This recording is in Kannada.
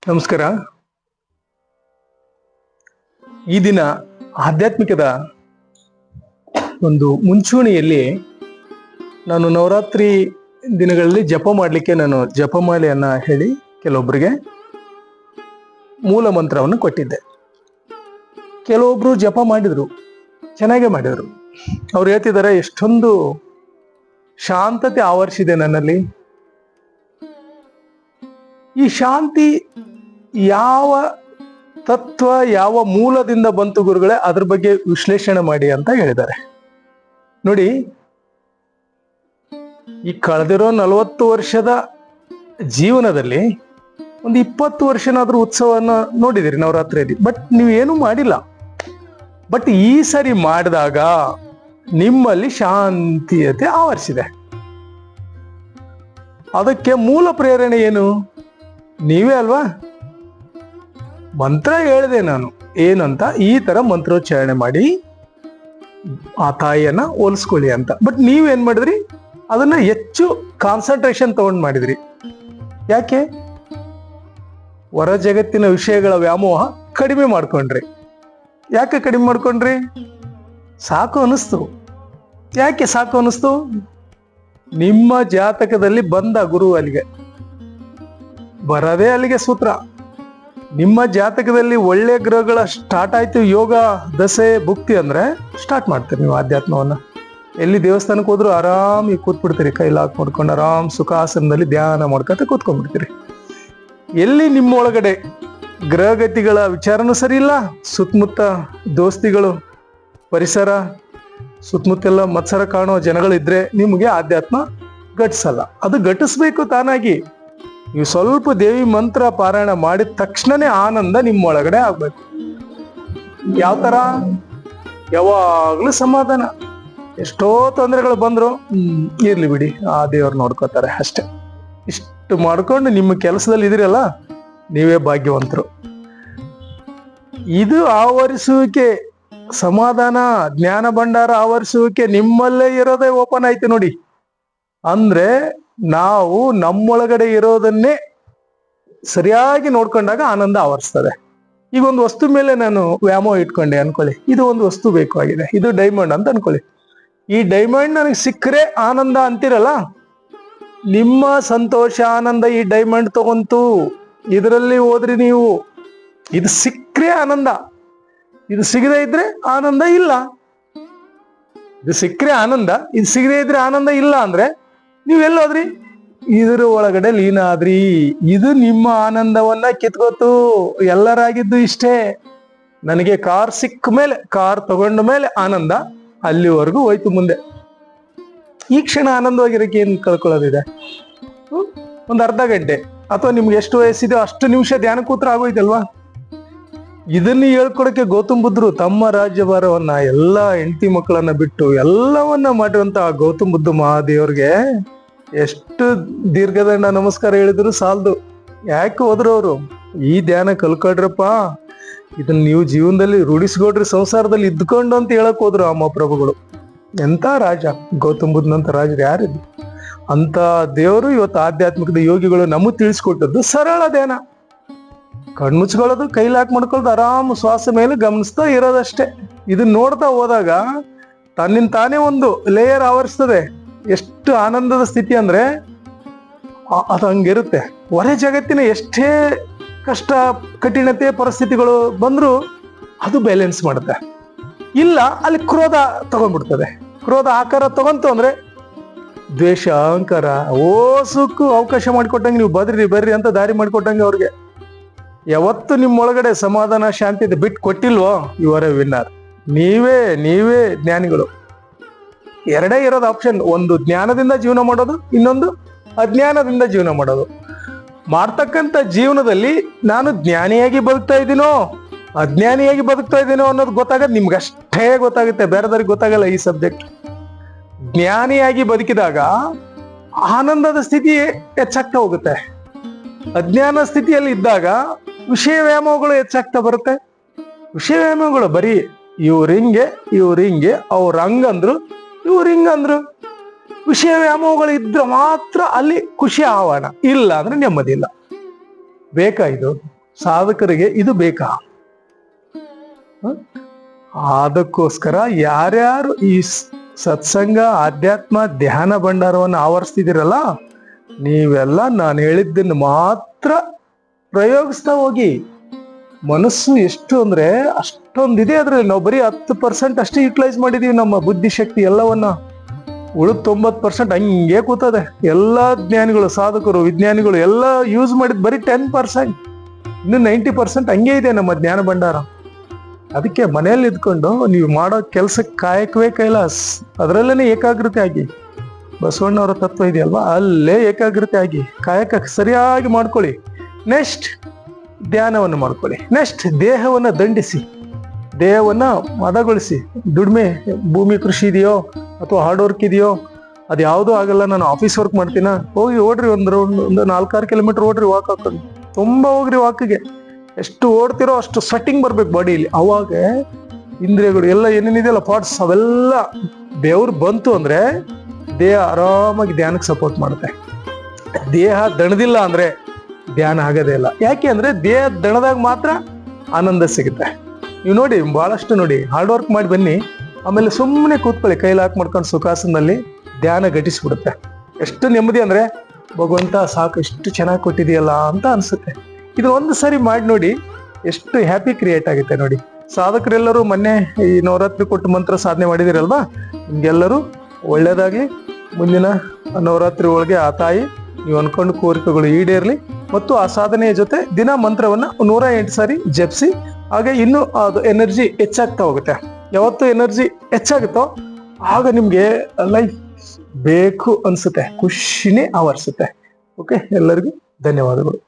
ನಮಸ್ಕಾರ. ಈ ದಿನ ಆಧ್ಯಾತ್ಮಿಕದ ಒಂದು ಮುಂಚೂಣಿಯಲ್ಲಿ ನಾನು ನವರಾತ್ರಿ ದಿನಗಳಲ್ಲಿ ಜಪ ಮಾಡಲಿಕ್ಕೆ ನಾನು ಜಪಮಾಲೆಯನ್ನ ಹೇಳಿ ಕೆಲವೊಬ್ಬರಿಗೆ ಮೂಲ ಮಂತ್ರವನ್ನು ಕೊಟ್ಟಿದ್ದೆ. ಕೆಲವೊಬ್ರು ಜಪ ಮಾಡಿದ್ರು, ಚೆನ್ನಾಗೇ ಮಾಡಿದ್ರು. ಅವ್ರು ಹೇಳ್ತಿದ್ದಾರೆ, ಎಷ್ಟೊಂದು ಶಾಂತತೆ ಆವರಿಸಿದೆ ನನ್ನಲ್ಲಿ. ಈ ಶಾಂತಿ ಯಾವ ತತ್ವ, ಯಾವ ಮೂಲದಿಂದ ಬಂತು ಗುರುಗಳೇ, ಅದ್ರ ಬಗ್ಗೆ ವಿಶ್ಲೇಷಣೆ ಮಾಡಿ ಅಂತ ಹೇಳಿದ್ದಾರೆ. ನೋಡಿ, ಈ ಕಳೆದಿರೋ 40 ವರ್ಷದ ಜೀವನದಲ್ಲಿ ಒಂದು 20 ವರ್ಷನಾದ್ರೂ ಉತ್ಸವನ ನೋಡಿದಿರಿ ನವರಾತ್ರಿಯಲ್ಲಿ. ಬಟ್ ನೀವೇನು ಮಾಡಿಲ್ಲ. ಬಟ್ ಈ ಸರಿ ಮಾಡಿದಾಗ ನಿಮ್ಮಲ್ಲಿ ಶಾಂತಿಯತೆ ಆವರಿಸಿದೆ. ಅದಕ್ಕೆ ಮೂಲ ಪ್ರೇರಣೆ ಏನು? ನೀವೇ ಅಲ್ವಾ? ಮಂತ್ರ ಹೇಳಿದೆ ನಾನು ಏನಂತ, ಈ ತರ ಮಂತ್ರೋಚ್ಚಾರಣೆ ಮಾಡಿ ಆ ತಾಯಿಯನ್ನ ಹೋಲಿಸ್ಕೊಳ್ಳಿ ಅಂತ. ಬಟ್ ನೀವೇನ್ ಮಾಡಿದ್ರಿ? ಅದನ್ನ ಹೆಚ್ಚು ಕಾನ್ಸಂಟ್ರೇಷನ್ ತಗೊಂಡ್ ಮಾಡಿದ್ರಿ. ಯಾಕೆ? ಹೊರ ಜಗತ್ತಿನ ವಿಷಯಗಳ ವ್ಯಾಮೋಹ ಕಡಿಮೆ ಮಾಡ್ಕೊಂಡ್ರಿ. ಯಾಕೆ ಕಡಿಮೆ ಮಾಡ್ಕೊಂಡ್ರಿ? ಸಾಕು ಅನಿಸ್ತು. ಯಾಕೆ ಸಾಕು ಅನಿಸ್ತು? ನಿಮ್ಮ ಜಾತಕದಲ್ಲಿ ಬಂದ ಗುರು ಅಲ್ಲಿಗೆ ಬರದೇ, ಅಲ್ಲಿಗೆ ಸೂತ್ರ. ನಿಮ್ಮ ಜಾತಕದಲ್ಲಿ ಒಳ್ಳೆ ಗ್ರಹಗಳ ಸ್ಟಾರ್ಟ್ ಆಯ್ತು, ಯೋಗ ದಸೆ ಭುಕ್ತಿ ಅಂದ್ರೆ ಸ್ಟಾರ್ಟ್ ಮಾಡ್ತೀರಿ ನೀವು ಆಧ್ಯಾತ್ಮವನ್ನ. ಎಲ್ಲಿ ದೇವಸ್ಥಾನಕ್ಕೆ ಹೋದ್ರು ಆರಾಮಿ ಕೂತ್ಬಿಡ್ತೀರಿ, ಕೈಲಾಕ್ ಮಾಡ್ಕೊಂಡು ಆರಾಮ್ ಸುಖಾಸನದಲ್ಲಿ ಧ್ಯಾನ ಮಾಡ್ಕೊತ ಕೂತ್ಕೊಂಡ್ಬಿಡ್ತೀರಿ. ಎಲ್ಲಿ ನಿಮ್ಮೊಳಗಡೆ ಗ್ರಹಗತಿಗಳ ವಿಚಾರನೂ ಸರಿ ಇಲ್ಲ, ಸುತ್ತಮುತ್ತ ದೋಸ್ತಿಗಳು, ಪರಿಸರ, ಸುತ್ತಮುತ್ತೆಲ್ಲ ಮತ್ಸರ ಕಾಣೋ ಜನಗಳಿದ್ರೆ ನಿಮಗೆ ಆಧ್ಯಾತ್ಮ ಘಟಿಸಲ್ಲ. ಅದು ಘಟಿಸ್ಬೇಕು ತಾನಾಗಿ. ನೀವು ಸ್ವಲ್ಪ ದೇವಿ ಮಂತ್ರ ಪಾರಾಯಣ ಮಾಡಿದ ತಕ್ಷಣನೇ ಆನಂದ ನಿಮ್ಮೊಳಗಡೆ ಆಗ್ಬೇಕು. ಯಾವ ತರ? ಯಾವಾಗ್ಲೂ ಸಮಾಧಾನ. ಎಷ್ಟೋ ತೊಂದರೆಗಳು ಬಂದ್ರು ಇರ್ಲಿ ಬಿಡಿ, ಆ ದೇವ್ರು ನೋಡ್ಕೋತಾರೆ ಅಷ್ಟೆ. ಇಷ್ಟು ಮಾಡ್ಕೊಂಡು ನಿಮ್ಮ ಕೆಲಸದಲ್ಲಿ ಇದಿರಲ್ಲ, ನೀವೇ ಭಾಗ್ಯವಂತರು. ಇದು ಆವರಿಸುವಿಕೆ, ಸಮಾಧಾನ, ಜ್ಞಾನ ಭಂಡಾರ ಆವರಿಸುವಿಕೆ ನಿಮ್ಮಲ್ಲೇ ಇರೋದೇ ಓಪನ್ ಆಯ್ತು ನೋಡಿ. ಅಂದ್ರೆ ನಾವು ನಮ್ಮೊಳಗಡೆ ಇರೋದನ್ನೇ ಸರಿಯಾಗಿ ನೋಡ್ಕೊಂಡಾಗ ಆನಂದ ಆವರಿಸ್ತದೆ. ಈಗ ಒಂದು ವಸ್ತು ಮೇಲೆ ನಾನು ವ್ಯಾಮೋಹ ಇಟ್ಕೊಂಡೆ ಅನ್ಕೊಳ್ಳಿ, ಇದು ಒಂದು ವಸ್ತು ಬೇಕಾಗಿದೆ, ಇದು ಡೈಮಂಡ್ ಅಂತ ಅನ್ಕೊಳ್ಳಿ. ಈ ಡೈಮಂಡ್ ನನಗೆ ಸಿಕ್ಕರೆ ಆನಂದ ಅಂತಿರಲ್ಲ, ನಿಮ್ಮ ಸಂತೋಷ ಆನಂದ ಈ ಡೈಮಂಡ್ ತಗೊಂತು, ಇದರಲ್ಲಿ ಹೋದ್ರಿ ನೀವು. ಇದು ಸಿಕ್ಕರೆ ಆನಂದ, ಇದು ಸಿಗದೆ ಇದ್ರೆ ಆನಂದ ಇಲ್ಲ. ಇದು ಸಿಕ್ಕರೆ ಆನಂದ, ಇದು ಸಿಗದೆ ಇದ್ರೆ ಆನಂದ ಇಲ್ಲ ಅಂದ್ರೆ ನೀವೆಲ್ಲೋದ್ರಿ? ಇದ್ರ ಒಳಗಡೆ ಲೀನ ಆದ್ರಿ. ಇದು ನಿಮ್ಮ ಆನಂದವನ್ನ ಕಿತ್ಕೋತು. ಎಲ್ಲರಾಗಿದ್ದು ಇಷ್ಟೇ, ನನಗೆ ಕಾರ್ ಸಿಕ್ಕ ಮೇಲೆ, ಕಾರ್ ತಗೊಂಡ ಮೇಲೆ ಆನಂದ, ಅಲ್ಲಿವರೆಗೂ ಹೋಯ್ತು. ಮುಂದೆ ಈ ಕ್ಷಣ ಆನಂದವಾಗಿರಕ್ಕೆ ಏನ್ ಕಳ್ಕೊಳ್ಳೋದಿದೆ? ಒಂದು ಅರ್ಧ ಗಂಟೆ ಅಥವಾ ನಿಮ್ಗೆ ಎಷ್ಟು ವಯಸ್ಸಿದೆಯೋ ಅಷ್ಟು ನಿಮಿಷ ಧ್ಯಾನ ಕೂತ್ರ ಆಗೋಯ್ತಲ್ವಾ? ಇದನ್ನ ಹೇಳ್ಕೊಡಕ್ಕೆ ಗೌತಮ್ ಬುದ್ಧರು ತಮ್ಮ ರಾಜ್ಯಭಾರವನ್ನ, ಎಲ್ಲಾ ಹೆಂಡತಿ ಮಕ್ಕಳನ್ನ ಬಿಟ್ಟು ಎಲ್ಲವನ್ನ ಮಾಡಿರುವಂತ ಗೌತಮ್ ಬುದ್ಧ ಮಹಾದೇವ್ರಿಗೆ ಎಷ್ಟು ದೀರ್ಘದಂಡ ನಮಸ್ಕಾರ ಹೇಳಿದ್ರು ಸಾಲದು. ಯಾಕೆ ಹೋದ್ರು ಅವರು? ಈ ಧ್ಯಾನ ಕಲ್ಕೊಡ್ರಪ್ಪ, ಇದನ್ನ ನೀವು ಜೀವನದಲ್ಲಿ ರೂಢಿಸ್ಕೊಡ್ರಿ, ಸಂಸಾರದಲ್ಲಿ ಇದ್ಕೊಂಡು ಅಂತ ಹೇಳಕ್ ಹೋದ್ರು ಅಮ್ಮ ಪ್ರಭುಗಳು. ಎಂತ ರಾಜ ಗೌತಮ್ ಬುದ್ಧನಂತ ರಾಜರು ಯಾರಿದ್ರು? ಅಂತ ದೇವರು ಇವತ್ತು ಆಧ್ಯಾತ್ಮಿಕದ ಯೋಗಿಗಳು ನಮಗ್ ತಿಳಿಸ್ಕೊಟ್ಟದ್ದು ಸರಳ ಧ್ಯಾನ. ಕಣ್ಮುಚ್ಕೊಳ್ಳೋದು, ಕೈಲಾಕ್ ಮಾಡ್ಕೊಳ್ಳೋದು, ಆರಾಮ್ ಶ್ವಾಸ ಮೇಲೆ ಗಮನಿಸ್ತಾ ಇರೋದಷ್ಟೇ. ಇದನ್ನ ನೋಡ್ತಾ ಹೋದಾಗ ತನ್ನಿಂದ ತಾನೇ ಒಂದು ಲೇಯರ್ ಆವರಿಸ್ತದೆ. ಎಷ್ಟು ಆನಂದದ ಸ್ಥಿತಿ ಅಂದ್ರೆ ಅದು ಹಂಗಿರುತ್ತೆ. ಹೊರ ಜಗತ್ತಿನ ಎಷ್ಟೇ ಕಷ್ಟ, ಕಠಿಣತೆ, ಪರಿಸ್ಥಿತಿಗಳು ಬಂದ್ರು ಅದು ಬ್ಯಾಲೆನ್ಸ್ ಮಾಡುತ್ತೆ. ಇಲ್ಲ, ಅಲ್ಲಿ ಕ್ರೋಧ ತಗೊಂಡ್ಬಿಡ್ತದೆ. ಕ್ರೋಧ ಆಕಾರ ತಗೊಂತು ಅಂದ್ರೆ ದ್ವೇಷ, ಅಹಂಕಾರ, ಓಸಕ್ಕೂ ಅವಕಾಶ ಮಾಡಿಕೊಟ್ಟಂಗೆ ನೀವು ಬರ್ರಿ ಅಂತ ದಾರಿ ಮಾಡಿಕೊಟ್ಟಂಗೆ ಅವ್ರಿಗೆ. ಯಾವತ್ತು ನಿಮ್ಮೊಳಗಡೆ ಸಮಾಧಾನ, ಶಾಂತಿ ಬಿಟ್ಟು ಕೊಟ್ಟಿಲ್ವೋ, ಇವರೇ ವಿನ್ನರ್. ನೀವೇ ಜ್ಞಾನಿಗಳು. ಎರಡೇ ಇರೋದು ಆಪ್ಷನ್. ಒಂದು ಜ್ಞಾನದಿಂದ ಜೀವನ ಮಾಡೋದು, ಇನ್ನೊಂದು ಅಜ್ಞಾನದಿಂದ ಜೀವನ ಮಾಡೋದು. ಮಾಡ್ತಕ್ಕಂಥ ಜೀವನದಲ್ಲಿ ನಾನು ಜ್ಞಾನಿಯಾಗಿ ಬದುಕ್ತಾ ಇದ್ದೀನೋ ಅಜ್ಞಾನಿಯಾಗಿ ಬದುಕ್ತಾ ಇದ್ದೀನೋ ಅನ್ನೋದು ಗೊತ್ತಾಗದು ನಿಮ್ಗಷ್ಟೇ ಗೊತ್ತಾಗುತ್ತೆ, ಬೇರೆದವ್ರಿಗೆ ಗೊತ್ತಾಗಲ್ಲ ಈ ಸಬ್ಜೆಕ್ಟ್. ಜ್ಞಾನಿಯಾಗಿ ಬದುಕಿದಾಗ ಆನಂದದ ಸ್ಥಿತಿ ಹೆಚ್ಚಾಗ್ತಾ ಹೋಗುತ್ತೆ. ಅಜ್ಞಾನ ಸ್ಥಿತಿಯಲ್ಲಿ ಇದ್ದಾಗ ವಿಷಯ ವ್ಯಾಮೋಹಗಳು ಹೆಚ್ಚಾಗ್ತಾ ಬರುತ್ತೆ. ವಿಷಯ ವ್ಯಾಮೋಹಗಳು ಬರೀ ಇವ್ರಿಂಗೆ ಅವ್ರ ಹಂಗಂದ್ರು, ಇವ್ರು ಹಿಂಗಂದ್ರು. ವಿಷಯ ವ್ಯಾಮೋಹಗಳು ಇದ್ರೆ ಮಾತ್ರ ಅಲ್ಲಿ ಖುಷಿ ಆಹ್ವಾನ, ಇಲ್ಲ ಅಂದ್ರೆ ನೆಮ್ಮದಿ ಇಲ್ಲ. ಬೇಕಾ ಇದು? ಸಾಧಕರಿಗೆ ಇದು ಬೇಕಾ? ಅದಕ್ಕೋಸ್ಕರ ಯಾರ್ಯಾರು ಈ ಸತ್ಸಂಗ, ಆಧ್ಯಾತ್ಮ, ಧ್ಯಾನ ಭಂಡಾರವನ್ನು ಆವರಿಸ್ತಿದ್ದೀರಲ್ಲ, ನೀವೆಲ್ಲ ನಾನು ಹೇಳಿದ್ದನ್ನು ಮಾತ್ರ ಪ್ರಯೋಗಿಸ್ತಾ ಹೋಗಿ. ಮನಸ್ಸು ಎಷ್ಟು ಅಂದ್ರೆ ಅಷ್ಟೊಂದಿದೆ ಅದ್ರಲ್ಲಿ. ನಾವು ಬರೀ 10% ಅಷ್ಟೇ ಯುಟಿಲೈಸ್ ಮಾಡಿದೀವಿ ನಮ್ಮ ಬುದ್ಧಿಶಕ್ತಿ ಎಲ್ಲವನ್ನ. ಉಳಿದ 90% ಹಂಗೆ ಕೂತದೆ. ಎಲ್ಲಾ ಜ್ಞಾನಿಗಳು, ಸಾಧಕರು, ವಿಜ್ಞಾನಿಗಳು ಎಲ್ಲ ಯೂಸ್ ಮಾಡಿದ್ ಬರೀ 10%. ಇನ್ನು 90% ಹಂಗೆ ಇದೆ ನಮ್ಮ ಜ್ಞಾನ ಭಂಡಾರ. ಅದಕ್ಕೆ ಮನೆಯಲ್ಲಿ ಇದ್ಕೊಂಡು ನೀವು ಮಾಡೋ ಕೆಲ್ಸಕ್ಕೆ ಕಾಯಕವೇ ಕೈಲಾಸ್, ಅದರಲ್ಲೇನೆ ಏಕಾಗ್ರತೆ ಆಗಿ, ಬಸವಣ್ಣವರ ತತ್ವ ಇದೆಯಲ್ವಾ, ಅಲ್ಲೇ ಏಕಾಗ್ರತೆ ಆಗಿ ಕಾಯಕ ಸರಿಯಾಗಿ ಮಾಡ್ಕೊಳ್ಳಿ. ನೆಕ್ಸ್ಟ್ ಧ್ಯಾನವನ್ನು ಮಾಡ್ಕೊಳ್ಳಿ. ನೆಕ್ಸ್ಟ್ ದೇಹವನ್ನ ದಂಡಿಸಿ, ದೇಹವನ್ನ ಮದಗೊಳಿಸಿ. ದುಡಿಮೆ, ಭೂಮಿ ಕೃಷಿ ಇದೆಯೋ ಅಥವಾ ಹಾರ್ಡ್ ವರ್ಕ್ ಇದೆಯೋ, ಅದು ಯಾವುದೂ ಆಗಲ್ಲ, ನಾನು ಆಫೀಸ್ ವರ್ಕ್ ಮಾಡ್ತೀನ, ಹೋಗಿ ಓಡ್ರಿ, ಒಂದು 4-6 ಕಿಲೋಮೀಟರ್ ಓಡ್ರಿ, ವಾಕ್ ಹಾಕೊಂಡು ತುಂಬಾ ಹೋಗ್ರಿ. ವಾಕಿಗೆ ಎಷ್ಟು ಓಡ್ತಿರೋ ಅಷ್ಟು ಸ್ವೆಟ್ಟಿಂಗ್ ಬರ್ಬೇಕು ಬಾಡಿಯಲ್ಲಿ. ಅವಾಗ ಇಂದ್ರಿಯಗಳು ಎಲ್ಲ ಏನೇನಿದೆಯಲ್ಲ ಪಾರ್ಟ್ಸ್ ಅವೆಲ್ಲ ಬೆವರು ಬಂತು ಅಂದ್ರೆ ದೇಹ ಆರಾಮಾಗಿ ಧ್ಯಾನಕ್ಕೆ ಸಪೋರ್ಟ್ ಮಾಡುತ್ತೆ. ದೇಹ ದಣದಿಲ್ಲ ಅಂದ್ರೆ ಧ್ಯಾನ ಆಗೋದೇ ಇಲ್ಲ. ಯಾಕೆ ಅಂದ್ರೆ ದೇಹ ದಣದಾಗ ಮಾತ್ರ ಆನಂದ ಸಿಗುತ್ತೆ. ನೀವು ನೋಡಿ, ಬಹಳಷ್ಟು ನೋಡಿ, ಹಾರ್ಡ್ ವರ್ಕ್ ಮಾಡಿ ಬನ್ನಿ, ಆಮೇಲೆ ಸುಮ್ಮನೆ ಕೂತ್ಕೊಳ್ಳಿ, ಕೈಲಿ ಹಾಕಿ ಮಾಡ್ಕೊಂಡು ಸುಖಾಸನದಲ್ಲಿ ಧ್ಯಾನ ಘಟಿಸ್ಬಿಡುತ್ತೆ. ಎಷ್ಟು ನೆಮ್ಮದಿ ಅಂದ್ರೆ ಭಗವಂತ ಸಾಕು, ಎಷ್ಟು ಚೆನ್ನಾಗಿ ಕೊಟ್ಟಿದೆಯಲ್ಲ ಅಂತ ಅನ್ಸುತ್ತೆ. ಇದು ಒಂದು ಸರಿ ಮಾಡಿ ನೋಡಿ, ಎಷ್ಟು ಹ್ಯಾಪಿ ಕ್ರಿಯೇಟ್ ಆಗುತ್ತೆ ನೋಡಿ. ಸಾಧಕರೆಲ್ಲರೂ ಮೊನ್ನೆ ಈ ನವರಾತ್ರಿ ಕೊಟ್ಟು ಮಂತ್ರ ಸಾಧನೆ ಮಾಡಿದಿರಲ್ವಾ, ನಿಮ್ಗೆಲ್ಲರೂ ಒಳ್ಳೇದಾಗ್ಲಿ. ಮುಂದಿನ ನವರಾತ್ರಿ ಒಳಗೆ ಆ ತಾಯಿ ನೀವು ಅನ್ಕೊಂಡು ಕೋರಿಕೆಗಳು ಈಡೇರ್ಲಿ. ಮತ್ತು ಆ ಸಾಧನೆಯ ಜೊತೆ ದಿನ ಮಂತ್ರವನ್ನ 108 ಸಾರಿ ಜಪಿಸಿ. ಹಾಗೆ ಇನ್ನೂ ಅದು ಎನರ್ಜಿ ಹೆಚ್ಚಾಗ್ತಾ ಹೋಗುತ್ತೆ. ಯಾವತ್ತು ಎನರ್ಜಿ ಹೆಚ್ಚಾಗುತ್ತೋ ಆಗ ನಿಮ್ಗೆ ಲೈಫ್ ಬೇಕು ಅನ್ಸುತ್ತೆ, ಖುಷಿನೇ ಆವರಿಸುತ್ತೆ. ಓಕೆ, ಎಲ್ಲರಿಗೂ ಧನ್ಯವಾದಗಳು.